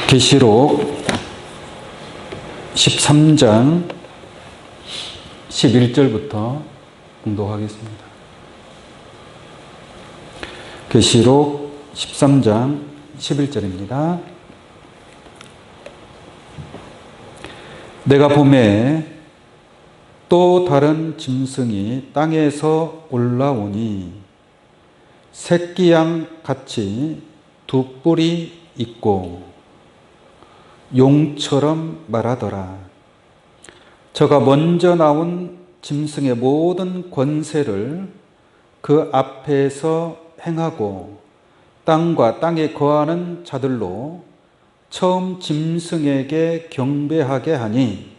계시록 13장 11절부터 공독하겠습니다. 계시록 13장 11절입니다. 내가 보매 또 다른 짐승이 땅에서 올라오니 새끼 양 같이 두 뿔이 있고 용처럼 말하더라. 저가 먼저 나온 짐승의 모든 권세를 그 앞에서 행하고 땅과 땅에 거하는 자들로 처음 짐승에게 경배하게 하니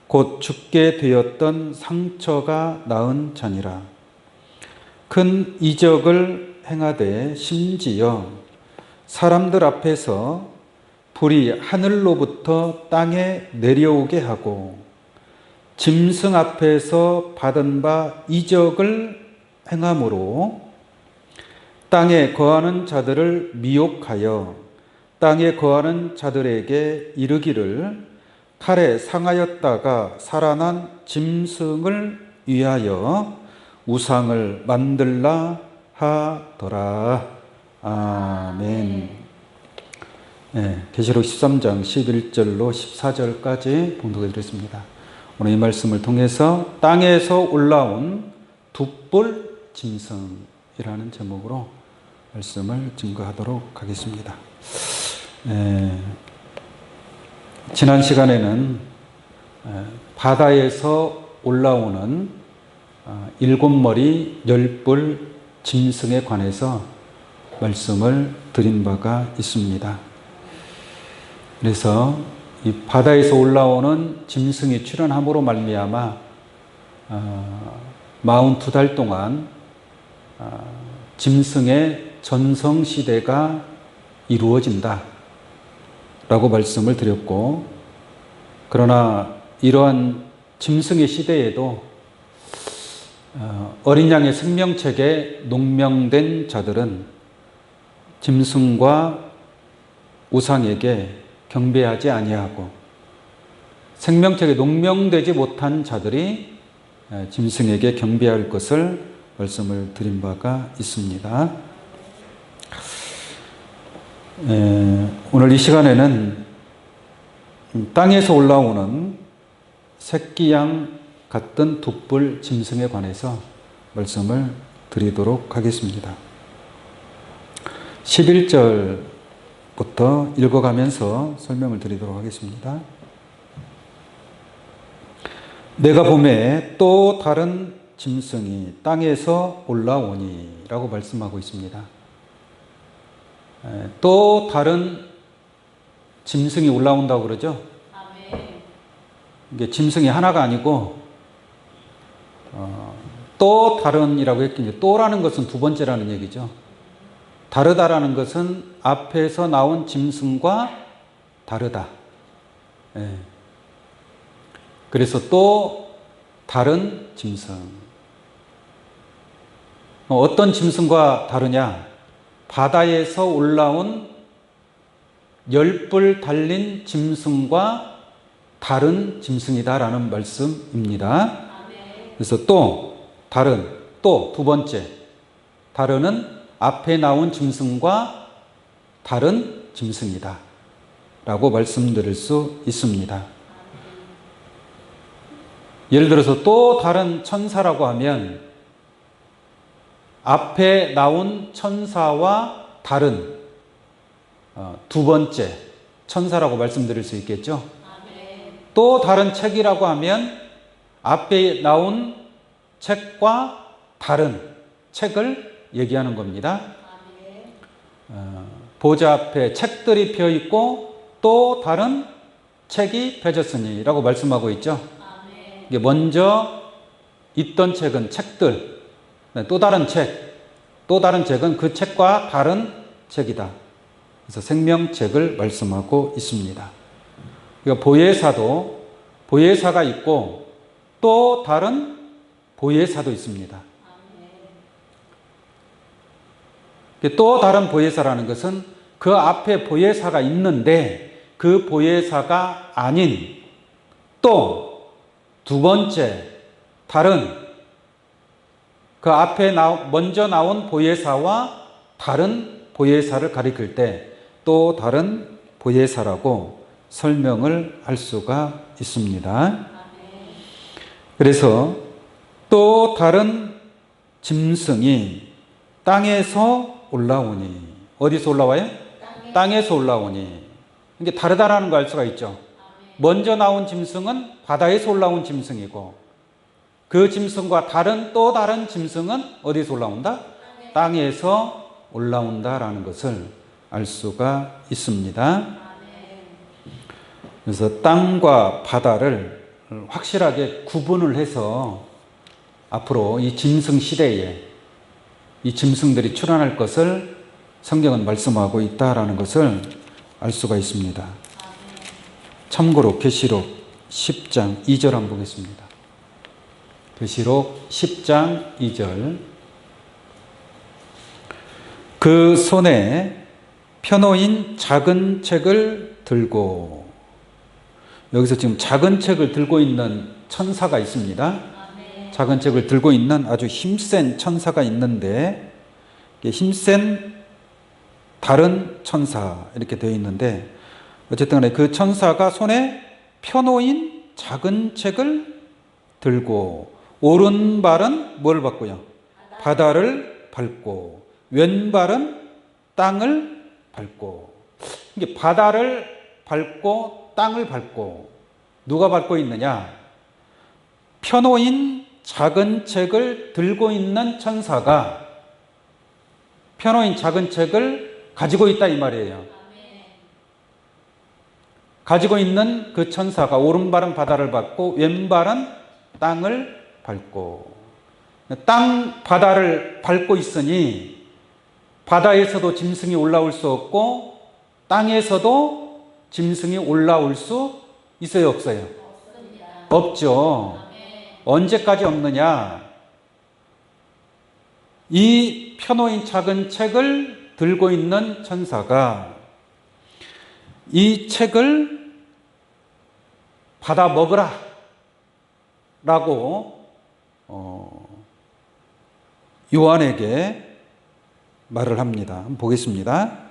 곧 죽게 되었던 상처가 나은 자니라. 큰 이적을 행하되 심지어 사람들 앞에서 불이 하늘로부터 땅에 내려오게 하고 짐승 앞에서 받은 바 이적을 행함으로 땅에 거하는 자들을 미혹하여 땅에 거하는 자들에게 이르기를 칼에 상하였다가 살아난 짐승을 위하여 우상을 만들라 하더라. 아멘. 계시록 13장 11절로 14절까지 봉독해 드렸습니다. 오늘 이 말씀을 통해서 땅에서 올라온 두 뿔 짐승이라는 제목으로 말씀을 증거하도록 하겠습니다. 지난 시간에는 바다에서 올라오는 일곱 머리 열 뿔 짐승에 관해서 말씀을 드린 바가 있습니다. 그래서 이 바다에서 올라오는 짐승이 출현함으로 말미암아 42달 동안 짐승의 전성시대가 이루어진다 라고 말씀을 드렸고, 그러나 이러한 짐승의 시대에도 어린 양의 생명책에 농명된 자들은 짐승과 우상에게 경배하지 아니하고 생명책에 농명되지 못한 자들이 짐승에게 경배할 것을 말씀을 드린 바가 있습니다. 오늘 이 시간에는 땅에서 올라오는 새끼 양 같은 두 뿔 짐승에 관해서 말씀을 드리도록 하겠습니다. 11절부터 읽어가면서 설명을 드리도록 하겠습니다. 내가 보매 또 다른 짐승이 땅에서 올라오니 라고 말씀하고 있습니다. 또 다른 짐승이 올라온다고 그러죠? 이게 짐승이 하나가 아니고 또 다른이라고 했겠죠. 또라는 것은 두 번째라는 얘기죠. 다르다라는 것은 앞에서 나온 짐승과 다르다. 그래서 또 다른 짐승. 어떤 짐승과 다르냐? 바다에서 올라온 10뿔 달린 짐승과 다른 짐승이다라는 말씀입니다. 그래서 또 다른, 또 두 번째. 다른은 앞에 나온 짐승과 다른 짐승이다 라고 말씀드릴 수 있습니다. 예를 들어서 또 다른 천사라고 하면 앞에 나온 천사와 다른 두 번째 천사라고 말씀드릴 수 있겠죠. 또 다른 책이라고 하면 앞에 나온 책과 다른 책을 얘기하는 겁니다. 보좌 앞에 책들이 펴 있고 또 다른 책이 펴졌으니 라고 말씀하고 있죠. 이게 먼저 있던 책은 책들, 또 다른 책은 그 책과 다른 책이다. 그래서 생명책을 말씀하고 있습니다. 그러니까 보혜사가 있고 또 다른 보혜사도 있습니다. 또 다른 보혜사라는 것은 그 앞에 보혜사가 있는데 그 보혜사가 아닌 또 두 번째 다른 그 앞에 먼저 나온 보혜사와 다른 보혜사를 가리킬 때 또 다른 보혜사라고 설명을 할 수가 있습니다. 그래서 또 다른 짐승이 땅에서 올라오니 어디서 올라와요? 땅에서 올라오니 이게 다르다라는 걸 알 수가 있죠. 먼저 나온 짐승은 바다에서 올라온 짐승이고 그 짐승과 또 다른 짐승은 어디서 올라온다? 땅에서 올라온다라는 것을 알 수가 있습니다. 그래서 땅과 바다를 확실하게 구분을 해서 앞으로 이 짐승 시대에 이 짐승들이 출현할 것을 성경은 말씀하고 있다라는 것을 알 수가 있습니다. 참고로 계시록 10장 2절 한번 보겠습니다. 계시록 10장 2절 그 손에 펴놓인 작은 책을 들고 여기서 지금 작은 책을 들고 있는 천사가 있습니다. 작은 책을 들고 있는 아주 힘센 천사가 있는데 힘센 다른 천사 이렇게 되어 있는데 어쨌든 간에 그 천사가 손에 펴놓인 작은 책을 들고 오른발은 뭘 밟고요? 바다를 밟고 왼발은 땅을 밟고 이게 바다를 밟고 땅을 밟고 누가 밟고 있느냐? 펴놓인 작은 책을 들고 있는 천사가 펴놓인 작은 책을 가지고 있다 이 말이에요. 가지고 있는 그 천사가 오른발은 바다를 밟고 왼발은 땅을 밟고 바다를 밟고 있으니 바다에서도 짐승이 올라올 수 없고 땅에서도 짐승이 올라올 수 있어요, 없어요? 없죠. 언제까지 없느냐? 이 펴놓인 작은 책을 들고 있는 천사가 이 책을 받아 먹으라 라고 요한에게 말을 합니다. 한번 보겠습니다.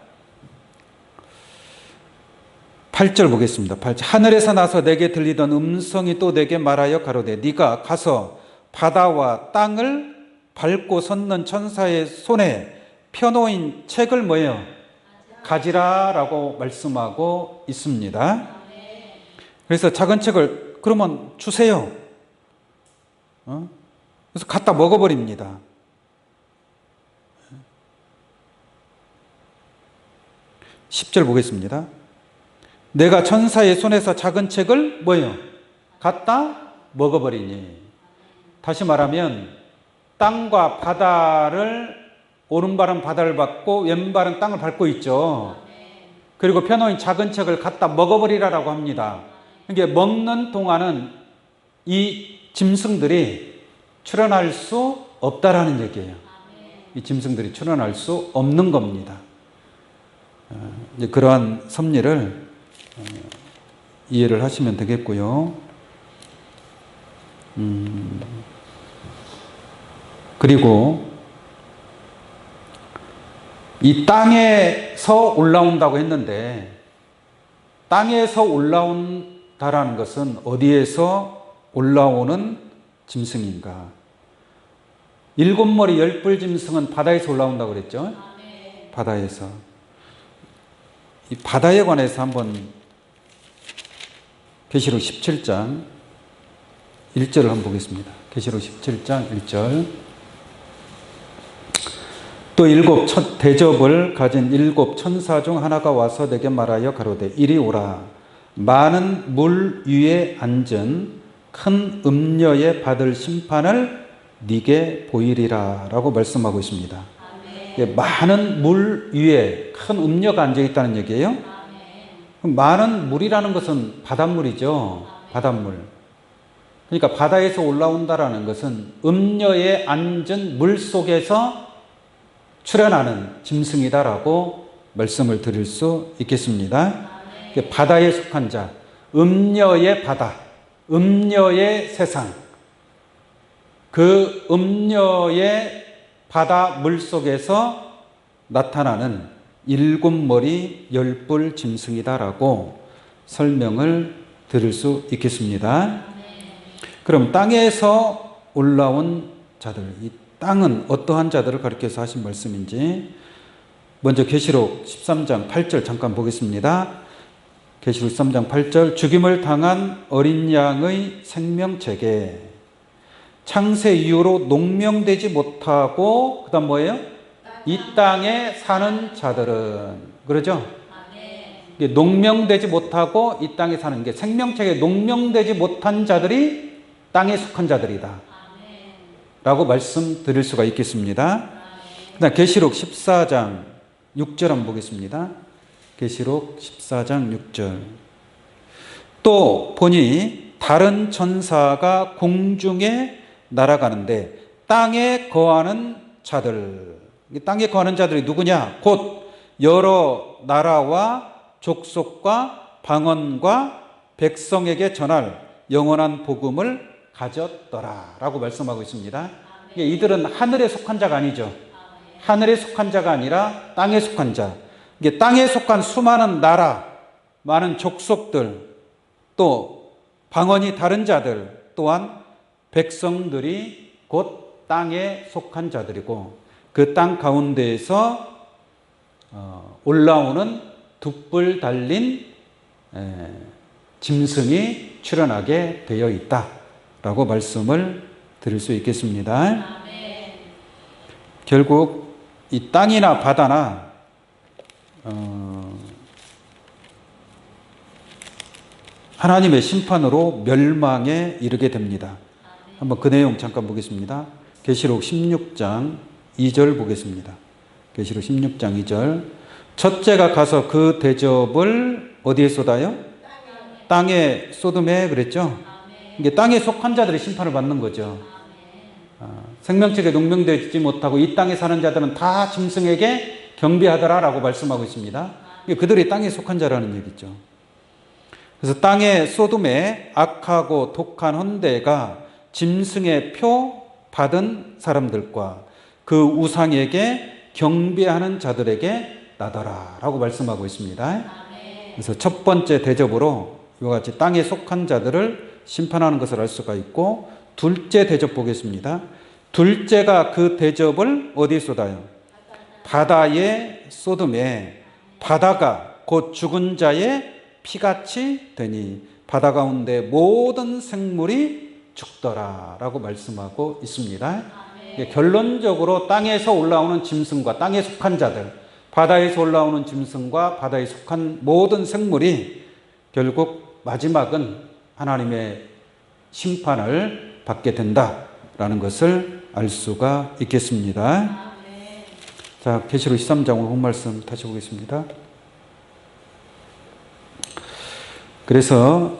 8절 보겠습니다. 8절. 하늘에서 나서 내게 들리던 음성이 또 내게 말하여 가로되 네가 가서 바다와 땅을 밟고 섰는 천사의 손에 펴놓인 책을 뭐예요? 가지라라고 말씀하고 있습니다. 그래서 작은 책을 그러면 주세요. 그래서 갖다 먹어버립니다. 10절 보겠습니다. 내가 천사의 손에서 작은 책을 뭐예요? 갖다 먹어버리니. 다시 말하면 땅과 바다를 오른발은 바다를 밟고 왼발은 땅을 밟고 있죠. 그리고 펴놓인 작은 책을 갖다 먹어버리라라고 합니다. 이게 먹는 동안은 이 짐승들이 출현할 수 없다라는 얘기예요. 이 짐승들이 출현할 수 없는 겁니다. 이제 그러한 섭리를 이해를 하시면 되겠고요. 그리고 이 땅에서 올라온다고 했는데 땅에서 올라온다라는 것은 어디에서 올라오는 짐승인가? 7머리 10뿔 짐승은 바다에서 올라온다고 그랬죠? 바다에서. 이 바다에 관해서 한번 계시록 17장 1절을 한번 보겠습니다. 계시록 17장 1절. 또 7 대접을 가진 7 천사 중 하나가 와서 내게 말하여 가로되 이리 오라. 많은 물 위에 앉은 큰 음녀에 받을 심판을 네게 보이리라 라고 말씀하고 있습니다. 많은 물 위에 큰 음녀가 앉아 있다는 얘기예요. 많은 물이라는 것은 바닷물이죠. 바닷물. 그러니까 바다에서 올라온다라는 것은 음녀에 앉은 물 속에서 출현하는 짐승이다라고 말씀을 드릴 수 있겠습니다. 바다에 속한 자, 음녀의 바다, 음녀의 세상, 그 음녀의 바다 물속에서 나타나는 일곱 머리 열뿔 짐승이다라고 설명을 드릴 수 있겠습니다. 그럼 땅에서 올라온 자들, 이 땅은 어떠한 자들을 가리켜서 하신 말씀인지 먼저 계시록 13장 8절 잠깐 보겠습니다. 계시록 13장 8절 죽임을 당한 어린 양의 생명책에 창세 이후로 농명되지 못하고 그 다음 뭐예요? 이 땅에 사는 자들은 그러죠? 농명되지 못하고 이 땅에 사는 게 생명책에 농명되지 못한 자들이 땅에 속한 자들이다 라고 말씀드릴 수가 있겠습니다. 그다음 계시록 14장 6절 한번 보겠습니다. 계시록 14장 6절 또 보니 다른 천사가 공중에 날아가는데 땅에 거하는 자들, 땅에 거하는 자들이 누구냐? 곧 여러 나라와 족속과 방언과 백성에게 전할 영원한 복음을 가졌더라 라고 말씀하고 있습니다. 이들은 하늘에 속한 자가 아니죠. 하늘에 속한 자가 아니라 땅에 속한 자. 이게 땅에 속한 수많은 나라, 많은 족속들, 또 방언이 다른 자들, 또한 백성들이 곧 땅에 속한 자들이고 그 땅 가운데에서 올라오는 두 뿔 달린 짐승이 출현하게 되어 있다라고 말씀을 드릴 수 있겠습니다. 결국 이 땅이나 바다나 하나님의 심판으로 멸망에 이르게 됩니다. 한번 그 내용 잠깐 보겠습니다. 계시록 16장 2절 보겠습니다. 계시록 16장 2절 첫째가 가서 그 대접을 어디에 쏟아요? 땅에 소돔에 그랬죠? 이게 땅에 속한 자들이 심판을 받는 거죠. 생명책에 농명되지 못하고 이 땅에 사는 자들은 다 짐승에게 경배하더라라고 말씀하고 있습니다. 그들이 땅에 속한 자라는 얘기죠. 그래서 땅에 소돔에 악하고 독한 헌대가 짐승의 표 받은 사람들과 그 우상에게 경배하는 자들에게 나더라라고 말씀하고 있습니다. 그래서 첫 번째 대접으로 이와 같이 땅에 속한 자들을 심판하는 것을 알 수가 있고 둘째 대접 보겠습니다. 둘째가 그 대접을 어디에 쏟아요? 바다에 소돔에 바다가 곧 죽은 자의 피같이 되니 바다 가운데 모든 생물이 죽더라라고 말씀하고 있습니다. 결론적으로 땅에서 올라오는 짐승과 땅에 속한 자들, 바다에서 올라오는 짐승과 바다에 속한 모든 생물이 결국 마지막은 하나님의 심판을 받게 된다라는 것을 알 수가 있겠습니다. 자, 계시록 13장 본 말씀 다시 보겠습니다. 그래서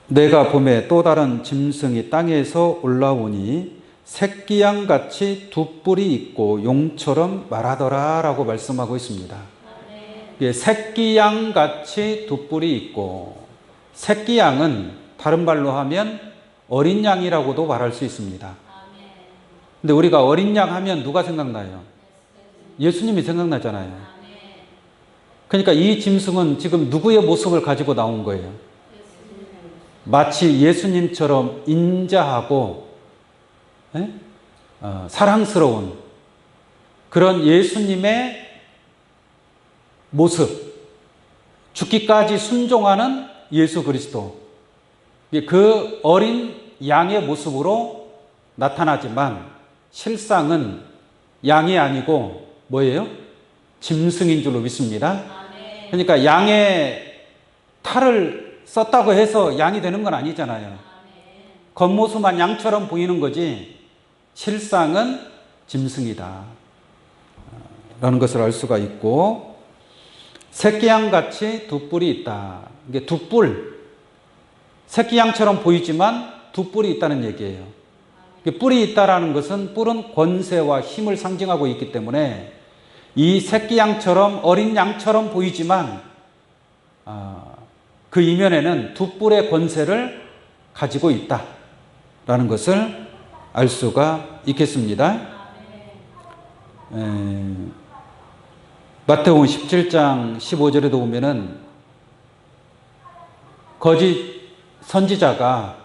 내가 봄에 또 다른 짐승이 땅에서 올라오니 새끼양같이 두 뿔이 있고 용처럼 말하더라 라고 말씀하고 있습니다. 새끼양같이 두 뿔이 있고 새끼양은 다른 말로 하면 어린 양이라고도 말할 수 있습니다. 근데 우리가 어린 양 하면 누가 생각나요? 예수님이 생각나잖아요. 그러니까 이 짐승은 지금 누구의 모습을 가지고 나온 거예요? 마치 예수님처럼 인자하고 사랑스러운 그런 예수님의 모습, 죽기까지 순종하는 예수 그리스도, 그 어린 양의 모습으로 나타나지만 실상은 양이 아니고 뭐예요? 짐승인 줄로 믿습니다. 그러니까 양의 탈을 썼다고 해서 양이 되는 건 아니잖아요. 겉모습만 양처럼 보이는 거지 실상은 짐승이다 라는 것을 알 수가 있고 새끼양같이 두 뿔이 있다. 이게 두 뿔, 새끼양처럼 보이지만 두 뿔이 있다는 얘기예요. 뿔이 있다라는 것은 뿔은 권세와 힘을 상징하고 있기 때문에 이 새끼 양처럼 어린 양처럼 보이지만 그 이면에는 두 뿔의 권세를 가지고 있다라는 것을 알 수가 있겠습니다. 마태복음 17장 15절에도 보면은 거짓 선지자가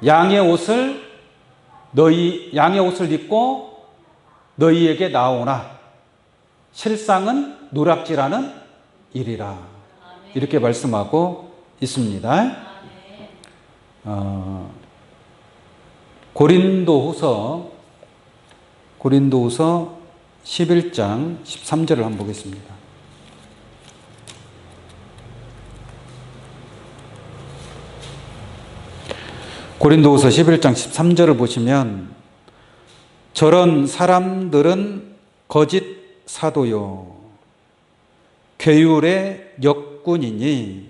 양의 옷을 입고 너희에게 나오나 실상은 누락질하는 일이라, 이렇게 말씀하고 있습니다. 고린도후서 11장 13절을 한번 보겠습니다. 고린도후서 11장 13절을 보시면 저런 사람들은 거짓 사도요 괴율의 역군이니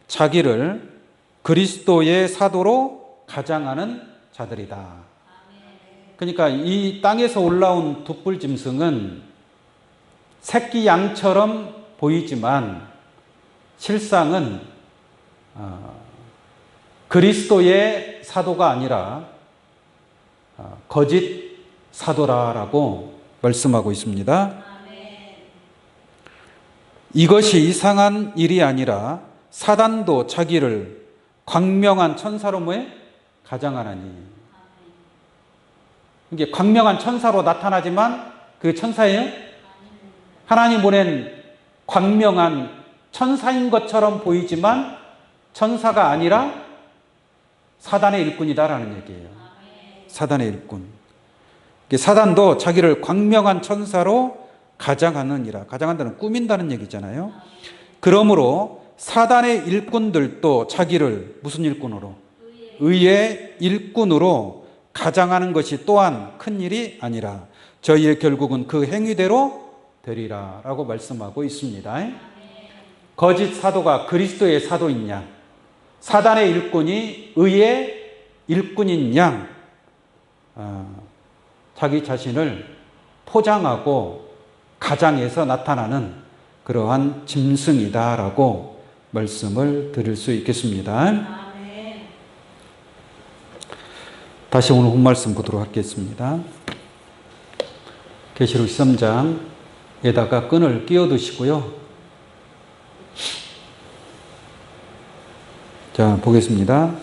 자기를 그리스도의 사도로 가장하는 자들이다. 그러니까 이 땅에서 올라온 두 뿔 짐승은 새끼 양처럼 보이지만 실상은 그리스도의 사도가 아니라 거짓 사도라라고 말씀하고 있습니다. 이것이 이상한 일이 아니라 사단도 자기를 광명한 천사로 가장하나니. 이게 광명한 천사로 나타나지만 그게 천사예요? 하나님 보낸 광명한 천사인 것처럼 보이지만 천사가 아니라 사단의 일꾼이다라는 얘기예요. 사단의 일꾼. 사단도 자기를 광명한 천사로 가장하느니라. 가장한다는 꾸민다는 얘기잖아요. 그러므로 사단의 일꾼들도 자기를 무슨 일꾼으로? 의의 일꾼으로 가장하는 것이 또한 큰 일이 아니라 저희의 결국은 그 행위대로 되리라 라고 말씀하고 있습니다. 거짓 사도가 그리스도의 사도인 양, 사단의 일꾼이 의의 일꾼인 양, 자기 자신을 포장하고 가장해서 나타나는 그러한 짐승이다라고 말씀을 드릴 수 있겠습니다. 다시 오늘 본말씀 보도록 하겠습니다. 계시록 13장에다가 끈을 끼워두시고요. 자, 보겠습니다.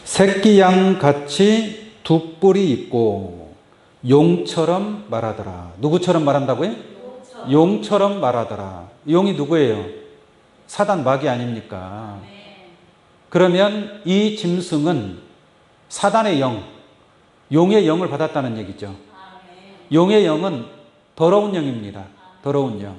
새끼 양 같이 두 뿔이 있고 용처럼 말하더라. 누구처럼 말한다고요? 용처럼 말하더라. 용이 누구예요? 사단 마귀 아닙니까? 그러면 이 짐승은 사단의 영, 용의 영을 받았다는 얘기죠. 용의 영은 더러운 영입니다. 더러운 영.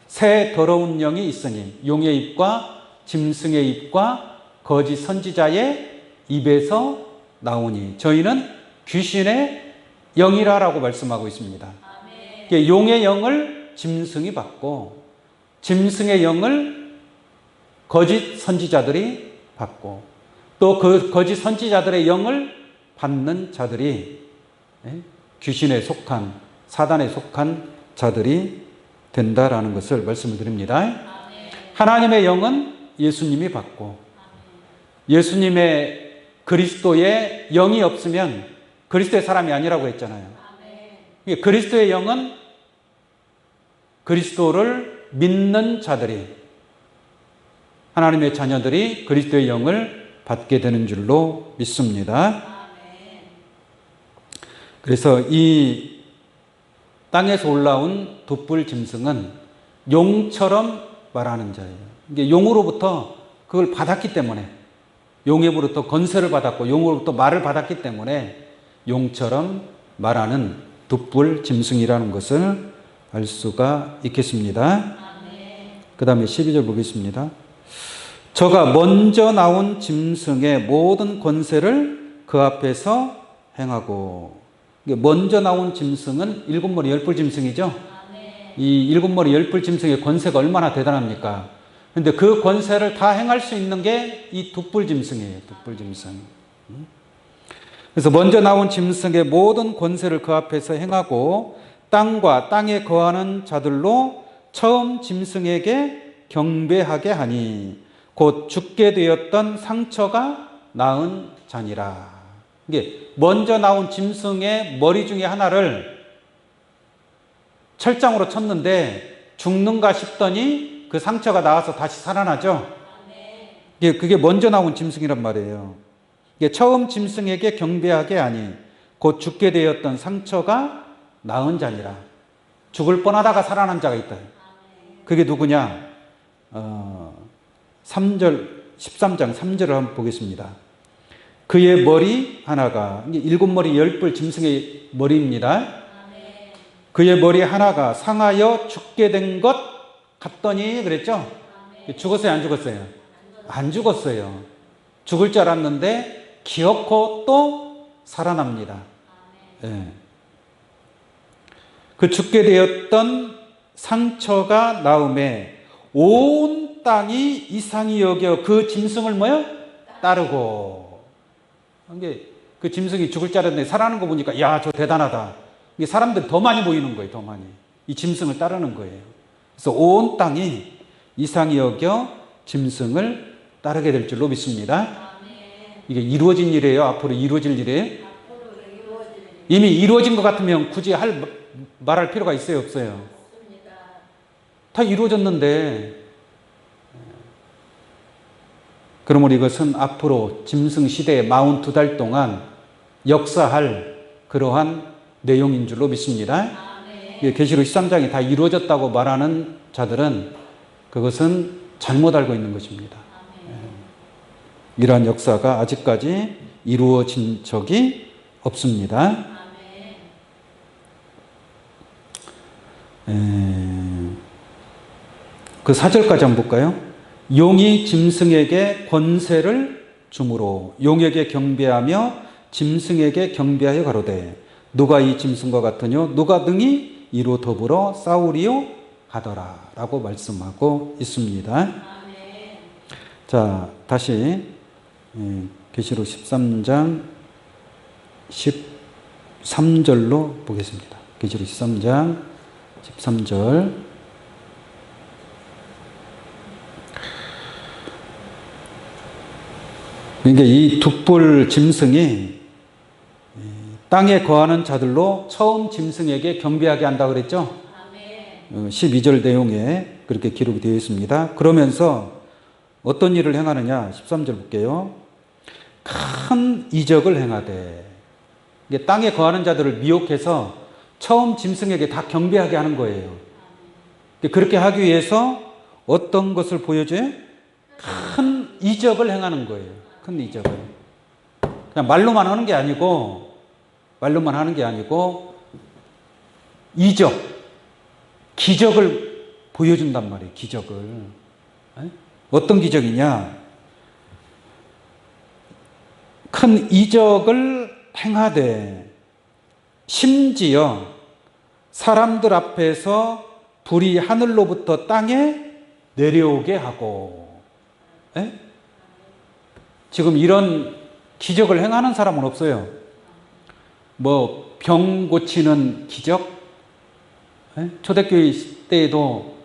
새 더러운 영이 있으니 용의 입과 짐승의 입과 거짓 선지자의 입에서 나오니 저희는 귀신의 영이라라고 말씀하고 있습니다. 용의 영을 짐승이 받고 짐승의 영을 거짓 선지자들이 받고 또 그 거짓 선지자들의 영을 받는 자들이 귀신에 속한 사단에 속한 자들이 된다라는 것을 말씀을 드립니다. 하나님의 영은 예수님이 받고 예수님의 그리스도의 영이 없으면 그리스도의 사람이 아니라고 했잖아요. 그리스도의 영은 그리스도를 믿는 자들이 하나님의 자녀들이 그리스도의 영을 받게 되는 줄로 믿습니다. 그래서 이 땅에서 올라온 두 뿔 짐승은 용처럼 말하는 자예요. 이게 용으로부터 그걸 받았기 때문에 용으로부터 건세를 받았고 용으로부터 말을 받았기 때문에 용처럼 말하는 두 뿔 짐승이라는 것을 알 수가 있겠습니다. 그 다음에 12절 보겠습니다. 저가 먼저 나온 짐승의 모든 권세를 그 앞에서 행하고 먼저 나온 짐승은 일곱 머리 열뿔 짐승이죠. 이 일곱 머리 열뿔 짐승의 권세가 얼마나 대단합니까? 그런데 그 권세를 다 행할 수 있는 게 이 두 뿔 짐승이에요. 두 뿔 짐승. 그래서 먼저 나온 짐승의 모든 권세를 그 앞에서 행하고 땅과 땅에 거하는 자들로 처음 짐승에게 경배하게 하니 곧 죽게 되었던 상처가 나은 자니라. 이게 먼저 나온 짐승의 머리 중에 하나를 철장으로 쳤는데 죽는가 싶더니 그 상처가 나와서 다시 살아나죠. 그게 먼저 나온 짐승이란 말이에요. 이게 처음 짐승에게 경배하게 하니 곧 죽게 되었던 상처가 나은 자니라. 죽을 뻔하다가 살아난 자가 있다. 그게 누구냐? 13장 3절을 한번 보겠습니다. 그의 머리 하나가, 일곱 머리 열 뿔 짐승의 머리입니다. 그의 머리 하나가 상하여 죽게 된 것 같더니 그랬죠? 죽었어요, 안 죽었어요? 안 죽었어요. 죽을 줄 알았는데 기어코 또 살아납니다. 네. 그 죽게 되었던 상처가 나음에 온 땅이 이상히 여겨 그 짐승을 뭐요? 따르고. 그 짐승이 죽을 줄 알았는데 살아나는 거 보니까 야, 저 대단하다. 이게 사람들이 더 많이 보이는 거예요, 더 많이. 이 짐승을 따르는 거예요. 그래서 온 땅이 이상히 여겨 짐승을 따르게 될 줄로 믿습니다. 이게 이루어진 일이에요? 앞으로 이루어질 일이에요? 이미 이루어진 것 같으면 굳이 말할 필요가 있어요, 없어요? 다 이루어졌는데. 그러므로 이것은 앞으로 짐승 시대의 42달 동안 역사할 그러한 내용인 줄로 믿습니다. 계시록 13장이 다 이루어졌다고 말하는 자들은 그것은 잘못 알고 있는 것입니다. 이러한 역사가 아직까지 이루어진 적이 없습니다. 그 4절까지 한번 볼까요? 용이 짐승에게 권세를 주므로 용에게 경배하며 짐승에게 경배하여 가로되 누가 이 짐승과 같으뇨 누가 능히 이로 더불어 싸우리요 하더라 라고 말씀하고 있습니다. 자, 다시 계시록 13장 13절로 보겠습니다. 계시록 13장 13절. 그러니까 이 두 뿔 짐승이 땅에 거하는 자들로 처음 짐승에게 경배하게 한다고 그랬죠? 12절 내용에 그렇게 기록이 되어 있습니다. 그러면서 어떤 일을 행하느냐? 13절 볼게요. 큰 이적을 행하되. 이게 땅에 거하는 자들을 미혹해서 처음 짐승에게 다 경배하게 하는 거예요. 그렇게 하기 위해서 어떤 것을 보여줘요? 큰 이적을 행하는 거예요. 큰 이적을. 그냥 말로만 하는 게 아니고 이적, 기적을 보여준단 말이에요. 기적을. 어떤 기적이냐? 큰 이적을 행하되 심지어 사람들 앞에서 불이 하늘로부터 땅에 내려오게 하고. 지금 이런 기적을 행하는 사람은 없어요. 뭐 병 고치는 기적? 초대교회 때에도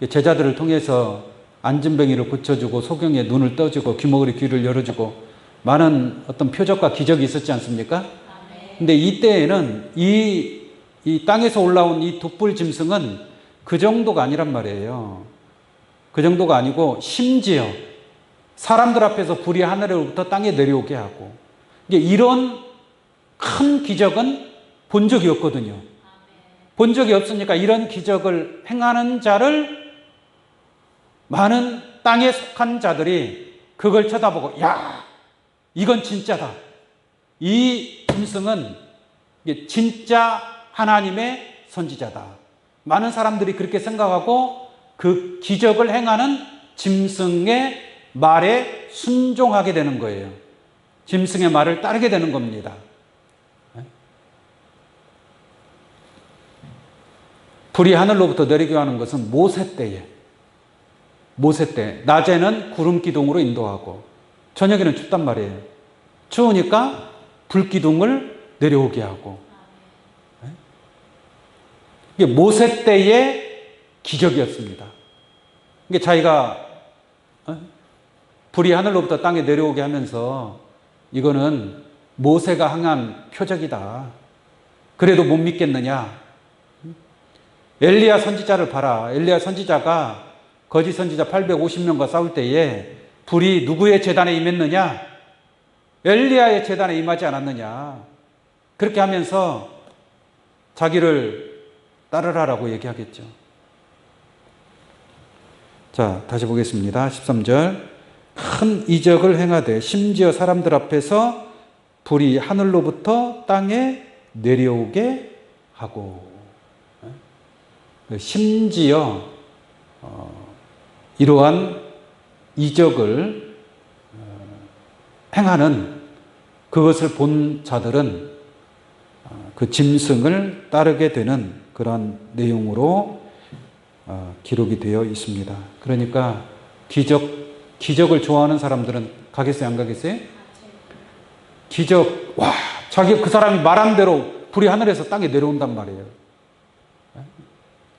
제자들을 통해서 안진뱅이를 고쳐주고 소경의 눈을 떠주고 귀머거리 귀를 열어주고 많은 어떤 표적과 기적이 있었지 않습니까? 근데 이때에는 이 땅에서 올라온 이 두 뿔 짐승은 그 정도가 아니란 말이에요. 그 정도가 아니고 심지어 사람들 앞에서 불이 하늘로부터 땅에 내려오게 하고. 이런 큰 기적은 본 적이 없거든요. 본 적이 없으니까 이런 기적을 행하는 자를 많은 땅에 속한 자들이 그걸 쳐다보고 야, 이건 진짜다. 이 짐승은 진짜 하나님의 선지자다. 많은 사람들이 그렇게 생각하고 그 기적을 행하는 짐승의 말에 순종하게 되는 거예요. 짐승의 말을 따르게 되는 겁니다. 불이 하늘로부터 내리게 하는 것은 모세 때 낮에는 구름 기둥으로 인도하고 저녁에는 춥단 말이에요. 추우니까 불기둥을 내려오게 하고. 이게 모세 때의 기적이었습니다. 이게 자기가 불이 하늘로부터 땅에 내려오게 하면서 이거는 모세가 행한 표적이다. 그래도 못 믿겠느냐? 엘리야 선지자를 봐라. 엘리야 선지자가 거짓 선지자 850명과 싸울 때에 불이 누구의 제단에 임했느냐? 엘리야의 제단에 임하지 않았느냐? 그렇게 하면서 자기를 따르라라고 얘기하겠죠. 자, 다시 보겠습니다. 13절. 큰 이적을 행하되 심지어 사람들 앞에서 불이 하늘로부터 땅에 내려오게 하고. 심지어 이러한 이적을 행하는 그것을 본 자들은 그 짐승을 따르게 되는 그러한 내용으로 기록이 되어 있습니다. 그러니까 기적을 좋아하는 사람들은 가겠어요, 안 가겠어요? 기적, 와, 그 사람이 말한 대로 불이 하늘에서 땅에 내려온단 말이에요.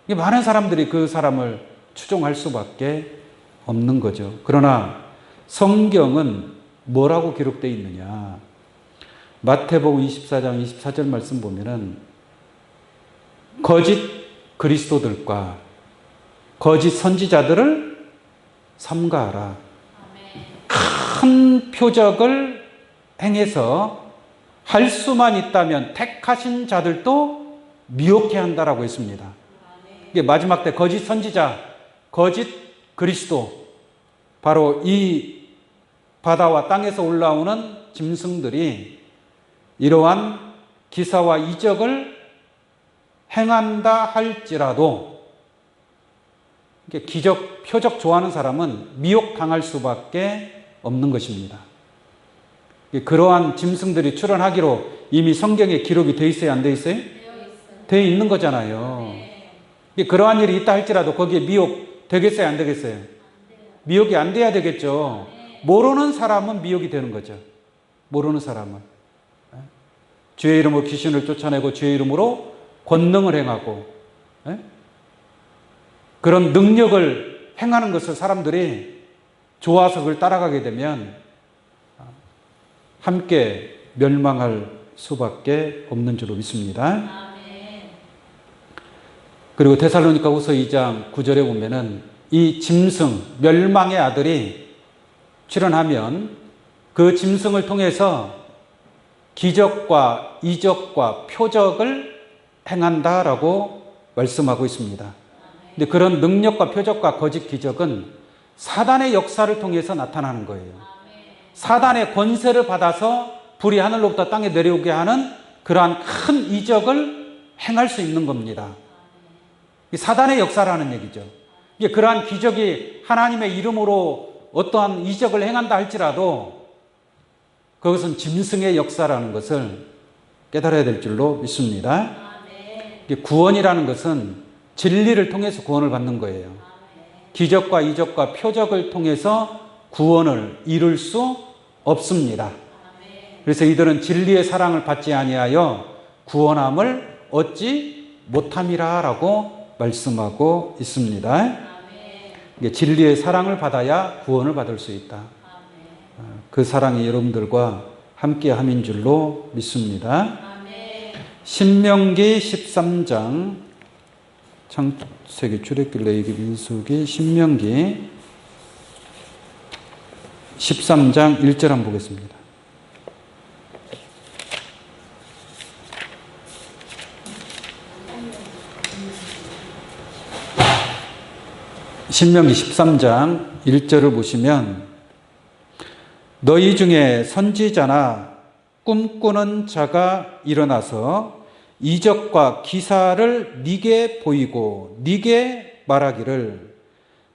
많은 사람들이 그 사람을 추종할 수밖에 없는 거죠. 그러나 성경은 뭐라고 기록되어 있느냐? 마태복음 24장 24절 말씀 보면은 거짓 그리스도들과 거짓 선지자들을 삼가하라. 큰 표적을 행해서 할 수만 있다면 택하신 자들도 미혹해 한다라고 했습니다. 이게 마지막 때 거짓 선지자, 거짓 그리스도, 바로 이 바다와 땅에서 올라오는 짐승들이 이러한 기사와 이적을 행한다 할지라도 기적, 표적 좋아하는 사람은 미혹당할 수밖에 없는 것입니다. 그러한 짐승들이 출현하기로 이미 성경에 기록이 되어 있어요, 안 되어 있어요? 되어 있는 거잖아요. 그러한 일이 있다 할지라도 거기에 미혹 되겠어요, 안 되겠어요? 미혹이 안 돼야 되겠죠. 모르는 사람은 미혹이 되는 거죠. 모르는 사람은. 주의 이름으로 귀신을 쫓아내고 주의 이름으로 권능을 행하고 그런 능력을 행하는 것을 사람들이 좋아서 그걸 따라가게 되면 함께 멸망할 수밖에 없는 줄로 믿습니다. 그리고 데살로니가 후서 2장 9절에 보면은 이 짐승, 멸망의 아들이 출현하면 그 짐승을 통해서 기적과 이적과 표적을 행한다라고 말씀하고 있습니다. 근데 그런 능력과 표적과 거짓 기적은 사단의 역사를 통해서 나타나는 거예요. 사단의 권세를 받아서 불이 하늘로부터 땅에 내려오게 하는 그러한 큰 이적을 행할 수 있는 겁니다. 사단의 역사라는 얘기죠. 그러한 기적이 하나님의 이름으로 어떠한 이적을 행한다 할지라도 그것은 짐승의 역사라는 것을 깨달아야 될 줄로 믿습니다. 구원이라는 것은 진리를 통해서 구원을 받는 거예요. 기적과 이적과 표적을 통해서 구원을 이룰 수 없습니다. 그래서 이들은 진리의 사랑을 받지 아니하여 구원함을 얻지 못함이라라고 말씀하고 있습니다. 진리의 사랑을 받아야 구원을 받을 수 있다. 그 사랑이 여러분들과 함께함인 줄로 믿습니다. 신명기 13장 창세기, 출애굽기, 레위기, 민수기, 신명기 13장 1절 한번 보겠습니다. 신명기 13장 1절을 보시면 너희 중에 선지자나 꿈꾸는 자가 일어나서 이적과 기사를 네게 보이고 네게 말하기를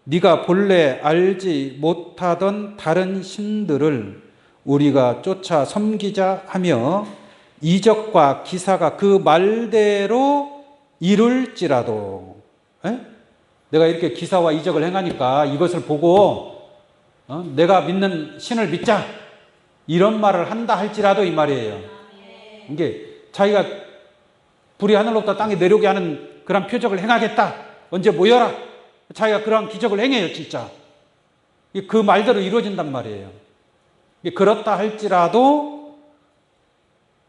네가 본래 알지 못하던 다른 신들을 우리가 쫓아 섬기자 하며 이적과 기사가 그 말대로 이룰지라도 내가 이렇게 기사와 이적을 행하니까 이것을 보고 내가 믿는 신을 믿자 이런 말을 한다 할지라도 이 말이에요. 이게 자기가 불이 하늘로부터 땅에 내려오게 하는 그런 표적을 행하겠다. 언제 모여라. 자기가 그러한 기적을 행해요, 진짜. 그 말대로 이루어진단 말이에요. 그렇다 할지라도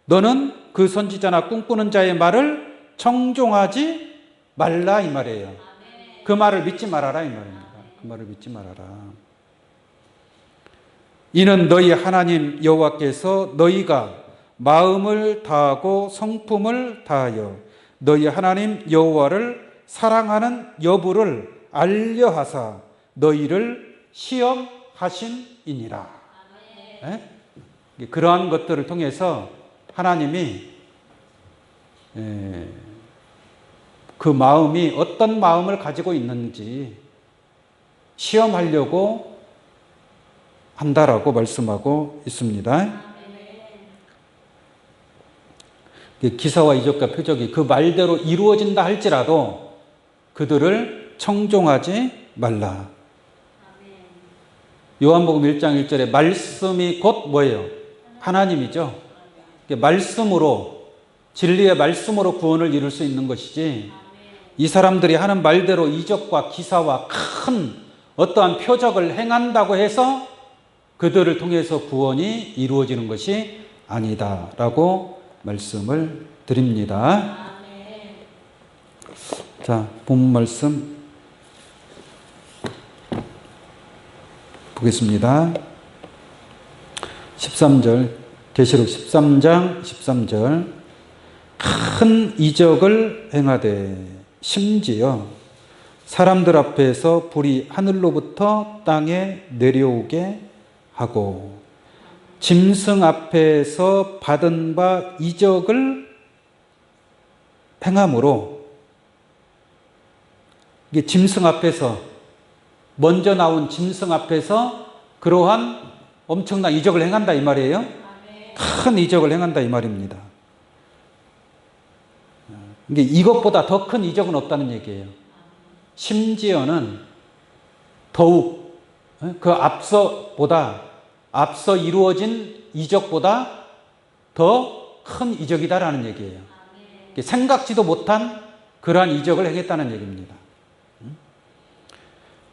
너는 그 선지자나 꿈꾸는 자의 말을 청종하지 말라 이 말이에요. 그 말을 믿지 말아라 이 말입니다. 그 말을 믿지 말아라. 이는 너희 하나님 여호와께서 너희가 마음을 다하고 성품을 다하여 너희 하나님 여호와를 사랑하는 여부를 알려하사 너희를 시험하심이니라. 네? 그러한 것들을 통해서 하나님이 그 마음이 어떤 마음을 가지고 있는지 시험하려고 한다라고 말씀하고 있습니다. 기사와 이적과 표적이 그 말대로 이루어진다 할지라도 그들을 청종하지 말라. 요한복음 1장 1절에 말씀이 곧 뭐예요? 하나님이죠. 말씀으로, 진리의 말씀으로 구원을 이룰 수 있는 것이지, 이 사람들이 하는 말대로 이적과 기사와 큰 어떠한 표적을 행한다고 해서 그들을 통해서 구원이 이루어지는 것이 아니다라고 말씀을 드립니다. 자, 본문 말씀 보겠습니다. 13절, 계시록 13장 13절. 큰 이적을 행하되 심지어 사람들 앞에서 불이 하늘로부터 땅에 내려오게 하고 짐승 앞에서 받은 바 이적을 행함으로, 이게 짐승 앞에서, 먼저 나온 짐승 앞에서 그러한 엄청난 이적을 행한다 이 말이에요. 큰 이적을 행한다 이 말입니다. 이게 이것보다 더 큰 이적은 없다는 얘기예요. 심지어는 더욱 그 앞서 이루어진 이적보다 더 큰 이적이다라는 얘기예요. 생각지도 못한 그러한 이적을 행했다는 얘기입니다.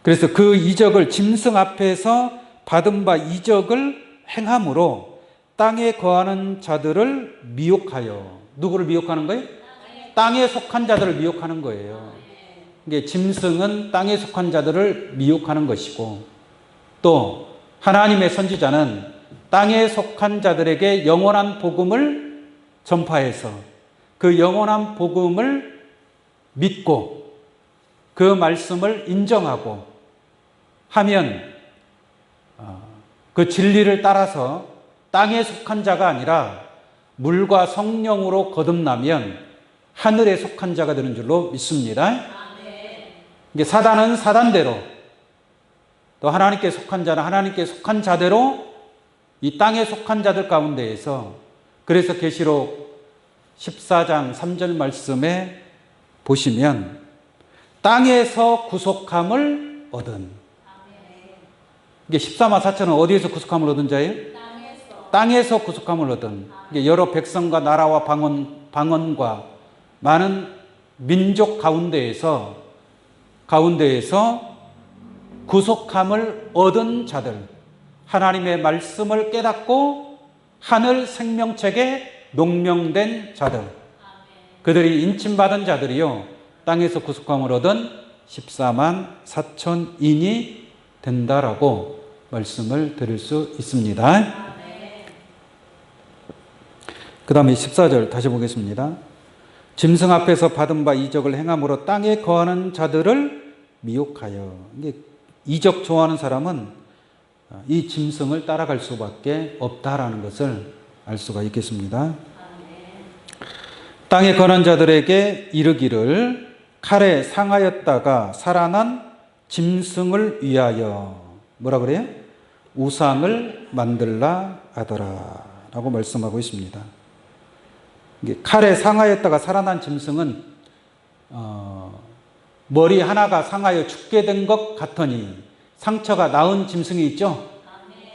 그래서 그 이적을, 짐승 앞에서 받은 바 이적을 행함으로 땅에 거하는 자들을 미혹하여, 누구를 미혹하는 거예요? 땅에 속한 자들을 미혹하는 거예요. 이게 짐승은 땅에 속한 자들을 미혹하는 것이고, 또 하나님의 선지자는 땅에 속한 자들에게 영원한 복음을 전파해서 그 영원한 복음을 믿고 그 말씀을 인정하고 하면 그 진리를 따라서 땅에 속한 자가 아니라 물과 성령으로 거듭나면 하늘에 속한 자가 되는 줄로 믿습니다. 이게 사단은 사단대로, 또 하나님께 속한 자는 하나님께 속한 자대로 이 땅에 속한 자들 가운데에서, 그래서 계시록 14장 3절 말씀에 보시면 땅에서 구속함을 얻은, 이게 14만 4천은 어디에서 구속함을 얻은 자예요? 땅에서 구속함을 얻은, 이게 여러 백성과 나라와 방언과 많은 민족 가운데에서 구속함을 얻은 자들, 하나님의 말씀을 깨닫고 하늘 생명책에 농명된 자들, 그들이 인침받은 자들이요 땅에서 구속함을 얻은 14만 4천인이 된다라고 말씀을 드릴 수 있습니다. 그 다음에 14절 다시 보겠습니다. 짐승 앞에서 받은 바 이적을 행함으로 땅에 거하는 자들을 미혹하여, 이게 이적 좋아하는 사람은 이 짐승을 따라갈 수밖에 없다라는 것을 알 수가 있겠습니다. 땅에 거하는 자들에게 이르기를 칼에 상하였다가 살아난 짐승을 위하여 뭐라 그래요? 우상을 만들라 하더라 라고 말씀하고 있습니다. 칼에 상하였다가 살아난 짐승은 머리 하나가 상하여 죽게 된 것 같으니 상처가 나은 짐승이 있죠?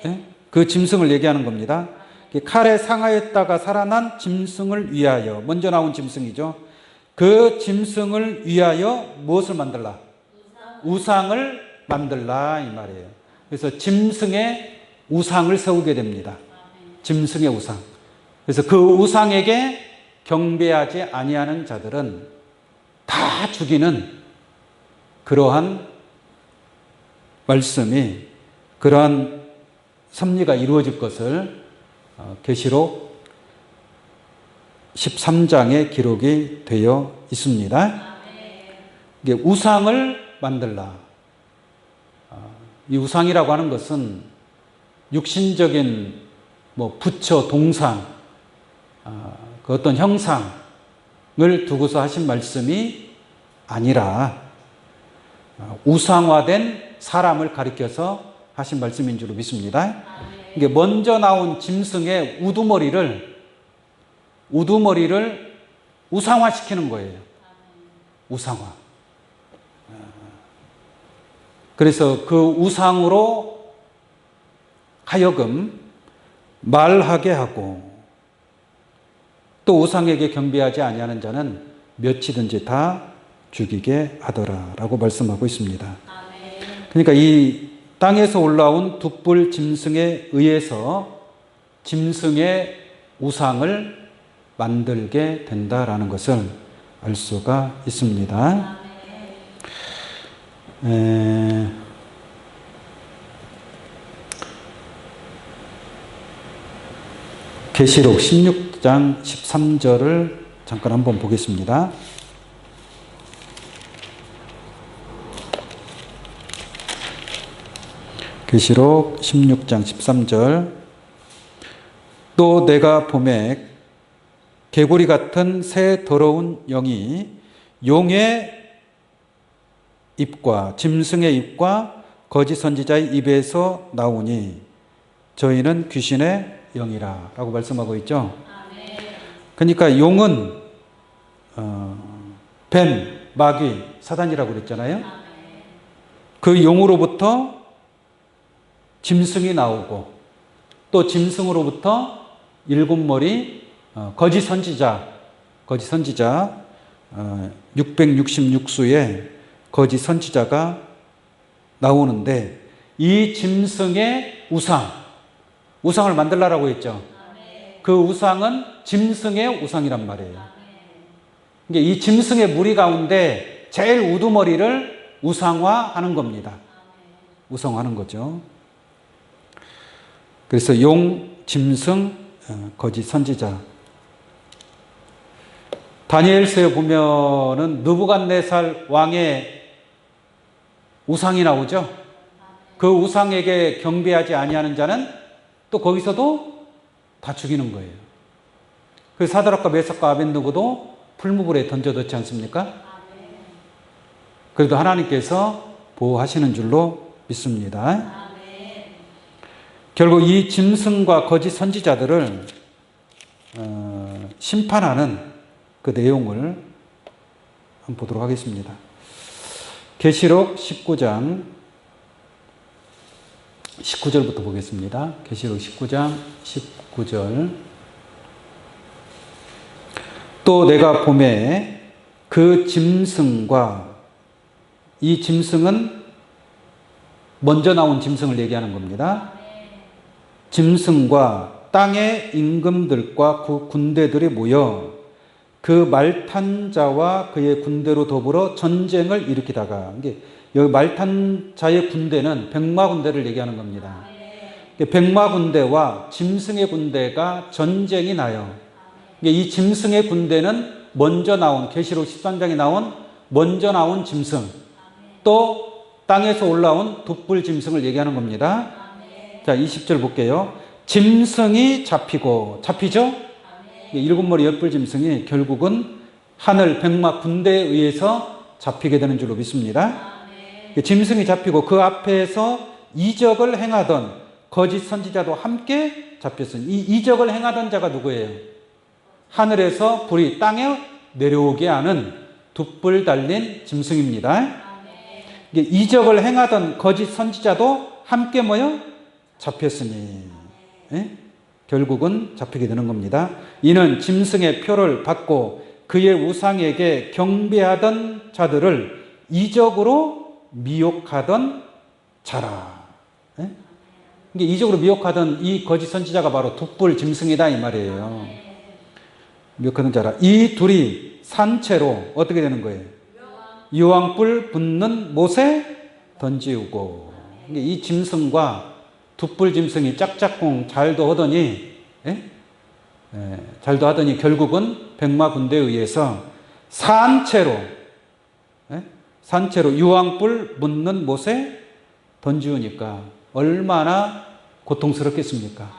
네? 그 짐승을 얘기하는 겁니다. 칼에 상하였다가 살아난 짐승을 위하여, 먼저 나온 짐승이죠. 그 짐승을 위하여 무엇을 만들라? 우상을 만들라 이 말이에요. 그래서 짐승의 우상을 세우게 됩니다. 짐승의 우상. 그래서 그 우상에게 경배하지 아니하는 자들은 다 죽이는 그러한 말씀이, 그러한 섭리가 이루어질 것을 계시록 13장에 기록이 되어 있습니다. 이게 우상을 만들라. 이 우상이라고 하는 것은 육신적인 부처, 동상, 그 어떤 형상을 두고서 하신 말씀이 아니라 우상화된 사람을 가리켜서 하신 말씀인 줄로 믿습니다. 이게 먼저 나온 짐승의 우두머리를 우상화시키는 거예요. 우상화. 그래서 그 우상으로 하여금 말하게 하고, 또 우상에게 경배하지 아니하는 자는 몇이든지 다 죽이게 하더라라고 말씀하고 있습니다. 그러니까 이 땅에서 올라온 둑불 짐승에 의해서 짐승의 우상을 만들게 된다라는 것을 알 수가 있습니다. 계시록 16장 13절을 잠깐 한번 보겠습니다. 계시록 16장 13절. 또 내가 보매 개구리 같은 새 더러운 영이 용의 입과 짐승의 입과 거짓 선지자의 입에서 나오니 저희는 귀신의 영이라 라고 말씀하고 있죠. 그러니까 용은 뱀, 마귀, 사단이라고 그랬잖아요. 그 용으로부터 짐승이 나오고, 또 짐승으로부터 일곱 머리 거짓 선지자 666수의 거짓 선지자가 나오는데, 이 짐승의 우상을 만들라라고 했죠. 그 우상은 짐승의 우상이란 말이에요. 그러니까 이 짐승의 무리 가운데 제일 우두머리를 우상화하는 겁니다. 우상화하는 거죠. 그래서 용, 짐승, 거짓 선지자. 다니엘서에 보면은 느부갓네살 왕의 우상이 나오죠. 그 우상에게 경배하지 아니하는 자는 또 거기서도 다 죽이는 거예요. 그 사드락과 메삭과 아벳느고도 풀무불에 던져뒀지 않습니까? 그래도 하나님께서 보호하시는 줄로 믿습니다. 결국 이 짐승과 거짓 선지자들을 심판하는 그 내용을 한번 보도록 하겠습니다. 계시록 19장 19절부터 보겠습니다. 계시록 19장 19절. 또 내가 보매 그 짐승과, 이 짐승은 먼저 나온 짐승을 얘기하는 겁니다. 짐승과 땅의 임금들과 그 군대들이 모여 그 말탄 자와 그의 군대로 더불어 전쟁을 일으키다가, 여기 말탄 자의 군대는 백마 군대를 얘기하는 겁니다. 백마 군대와 짐승의 군대가 전쟁이 나요. 이 짐승의 군대는 먼저 나온, 계시록 13장에 나온 먼저 나온 짐승, 또 땅에서 올라온 둑불 짐승을 얘기하는 겁니다. 자, 20절 볼게요. 짐승이 잡히죠? 일곱 머리 엿불 짐승이 결국은 하늘 백마 군대에 의해서 잡히게 되는 줄로 믿습니다. 짐승이 잡히고 그 앞에서 이적을 행하던 거짓 선지자도 함께 잡혔으니, 이 이적을 행하던 자가 누구예요? 하늘에서 불이 땅에 내려오게 하는 둑불 달린 짐승입니다. 이적을 행하던 거짓 선지자도 함께 모여 잡혔으니, 결국은 잡히게 되는 겁니다. 이는 짐승의 표를 받고 그의 우상에게 경배하던 자들을 이적으로 미혹하던 자라. 예? 이게 이적으로 미혹하던 이 거짓 선지자가 바로 둑불 짐승이다 이 말이에요. 미혹하던 자라. 이 둘이 산채로 어떻게 되는 거예요? 유황불 붙는 못에 던지우고. 이 짐승과 둑불 짐승이 짝짝꿍 잘도 하더니, 잘도 하더니 결국은 백마 군대에 의해서 산채로 유황불 묻는 못에 던지우니까 얼마나 고통스럽겠습니까?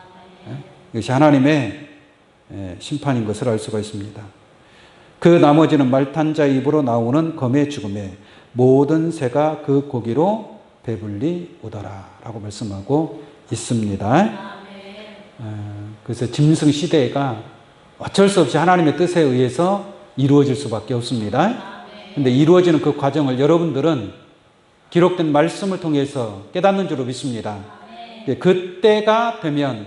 이것이 하나님의 심판인 것을 알 수가 있습니다. 그 나머지는 말탄 자 입으로 나오는 검의 죽음에 모든 새가 그 고기로 배불리 오더라 라고 말씀하고 있습니다. 그래서 짐승 시대가 어쩔 수 없이 하나님의 뜻에 의해서 이루어질 수밖에 없습니다. 그런데 이루어지는 그 과정을 여러분들은 기록된 말씀을 통해서 깨닫는 줄로 믿습니다. 그때가 되면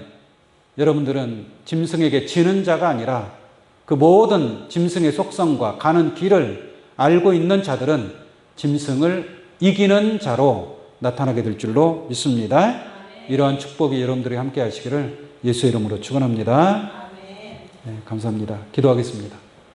여러분들은 짐승에게 지는 자가 아니라 그 모든 짐승의 속성과 가는 길을 알고 있는 자들은 짐승을 이기는 자로 나타나게 될 줄로 믿습니다. 이러한 축복이 여러분들이 함께 하시기를 예수의 이름으로 축원합니다. 네, 감사합니다. 기도하겠습니다.